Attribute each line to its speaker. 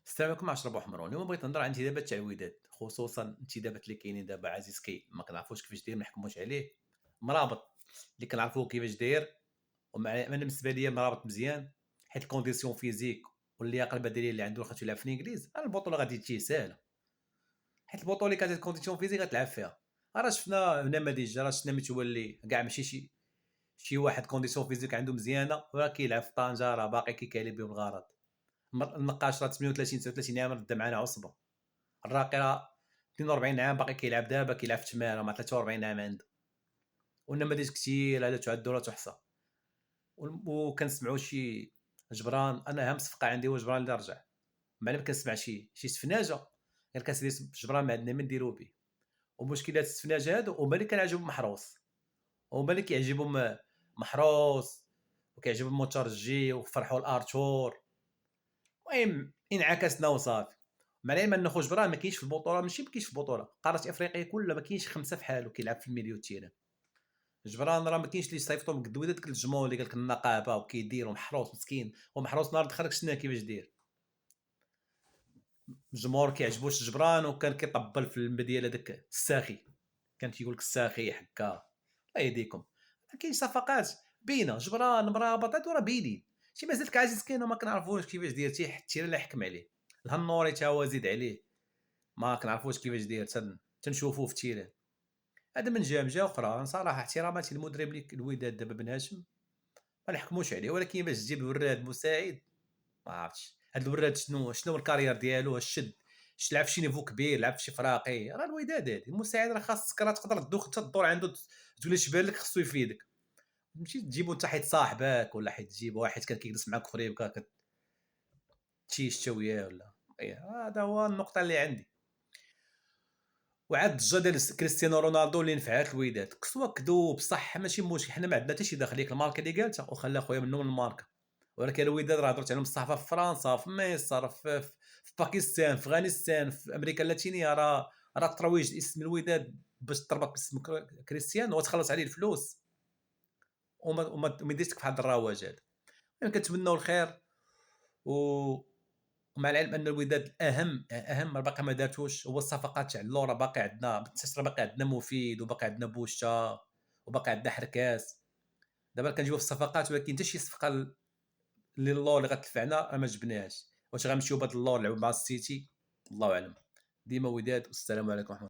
Speaker 1: السلام عليكم عشرة بو حمرون. اليوم بغيت نهضر على الانتدابات تاع الوداد، خصوصا الانتدابات اللي كاينين دابا. عزيز ما كنعرفوش كيفاش داير، ما نحكموش عليه. مرابط اللي كنعرفوه كيفاش داير، انا بالنسبه ليا مرابط مزيان، حيت الكونديسيون فيزيك واللياقه البدنيه اللي عنده خاطر يلعب في الانجليز. البطوله غادي تجي ساهله، حيت البطوله اللي كانت كونديسيون فيزيك غتلعب فيها. راه شفنا نماذج، راه شفنا متولي كاع ماشي شي واحد كونديسيون فيزيك عنده مزيانه وراه كيلعب في طنجه، راه باقي كيكالي بهم الغرض. النقاش راه 38 39 عام راه دا معنا عصبه. الراقي راه 42 عام باقي كيلعب، دابا كيلعب في تماره مع 43 عام عنده. والنماذج كثير لا تعد ولا تحصى. وكنسمعوا شي جبران. انا اهم صفقه عندي هو جبران اللي رجع. ما كنسمع شي سفناجه غير كنسير جبران ما عندنا ما نديرو به. ومشكلات السفناجه هادو هما اللي كنعجبهم محروس، هما اللي كيعجبهم محروس، وكيعجبهم مترجي وفرحوا الارتور. المهم انعكسنا وصافي. مع العلم انه خو جبران ما كاينش في البطوله، ماشي ما كاينش في البطوله، قاره افريقيا كلها ما كاينش خمسه بحالو كيلعب في الميليو التيران. جبران راه ما كاينش اللي يصيفطو من قد وداد الجمهور اللي قال لك النقابه وكيدير ومحروس مسكين. ومحروس نهار دخلك شفنا كيفاش داير. الجمهور كيعجبوش جبران، وكان كيطبل في المبا ديال هذاك الساخي. كان كيقول لك الساخي حكا. الله يهديكم. كاين صفقات باينه، جبران مرابط هادو راه باينين. شي مازال كعزيز كاين وما كنعرفوش كيفاش داير، حتى لا يحكم عليه. الهنوري تا هو زيد عليه، ما كنعرفوش كيفاش داير. تنشوفوه في التيران. هذا من جهه اخرى صراحه احتراماتي للمدرب اللي الوداد دابا بن هاشم، ما نحكموش عليه. ولكن باش تجيب وراد مساعد، ما عرفتش هذا الوراد شنو الكارير ديالو. واش لعب في شي نيفو كبير، لعب في شي فراقي. راه الوداد هذه المساعد راه خاصك راه تقدر تدوخ حتى الدور عنده، تولي تبان لك خصو يفيدك. ماشي تجيبو انت حيت صاحبك، ولا حيت تجيب واحد كان كيجلس معاك في ريبكا كتشيشتا وياه ولا. هذا هو النقطه اللي عندي. وعاد الضجه ديال كريستيانو رونالدو اللي نفعات الوداد، كسوا كذوب صح ماشي مشكل، حنا ما عندنا حتى شي داخل. ديك الماركه اللي قالتها وخلى خويا منهم الماركه. ولكن الوداد راه هضرت عليهم الصحافه في فرنسا، في مصر، في باكستان، في افغانستان، في امريكا اللاتينيه. راه ترويج اسم الوداد باش تربط باسم كريستيانو وتخلص عليه الفلوس، وما يديرش في هذا الرواج هذا. يعني كنتمنوا الخير. و ومع العلم ان الوداد الاهم باقي ما دارتوش هو الصفقات تاع اللورا. باقي عندنا بالتسرى، باقي عندنا مفيد، وباقي عندنا بوشا، وباقي عندنا حركاس. دابا كنجيو في الصفقات، ولكن حتى شي صفقه اللي اللور اللي غتدفعنا ما جبناهاش. واش غنمشيو بهذا اللور نلعبوا مع السيتي؟ الله اعلم. ديما وداد، والسلام عليكم ورحمه الله.